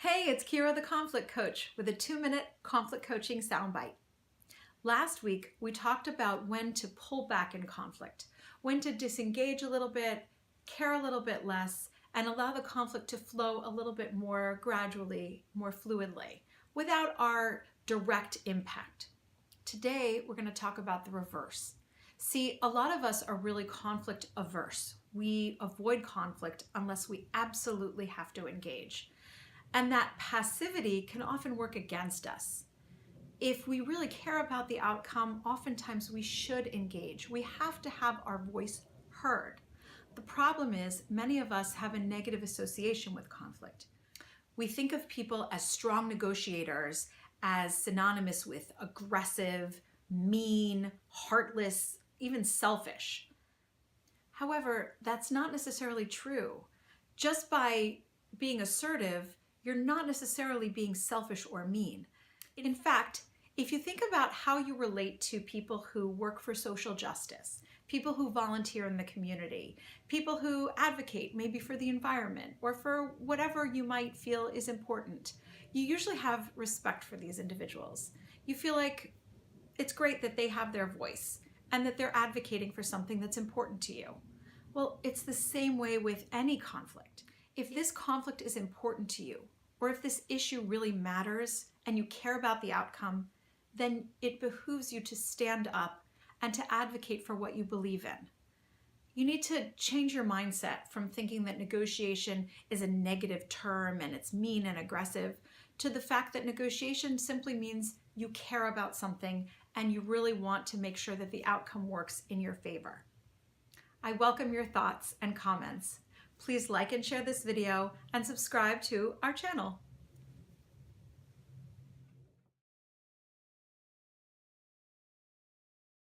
Hey, it's Kira the Conflict Coach with a 2-minute conflict coaching soundbite. Last week, we talked about when to pull back in conflict, when to disengage a little bit, care a little bit less, and allow the conflict to flow a little bit more gradually, more fluidly, without our direct impact. Today, we're going to talk about the reverse. See, a lot of us are really conflict averse. We avoid conflict unless we absolutely have to engage. And that passivity can often work against us. If we really care about the outcome, oftentimes we should engage. We have to have our voice heard. The problem is many of us have a negative association with conflict. We think of people as strong negotiators as synonymous with aggressive, mean, heartless, even selfish. However, that's not necessarily true. Just by being assertive, you're not necessarily being selfish or mean. In fact, if you think about how you relate to people who work for social justice, people who volunteer in the community, people who advocate maybe for the environment or for whatever you might feel is important, you usually have respect for these individuals. You feel like it's great that they have their voice and that they're advocating for something that's important to you. Well, it's the same way with any conflict. If this conflict is important to you, or if this issue really matters and you care about the outcome, then it behooves you to stand up and to advocate for what you believe in. You need to change your mindset from thinking that negotiation is a negative term and it's mean and aggressive to the fact that negotiation simply means you care about something and you really want to make sure that the outcome works in your favor. I welcome your thoughts and comments. Please like and share this video and subscribe to our channel.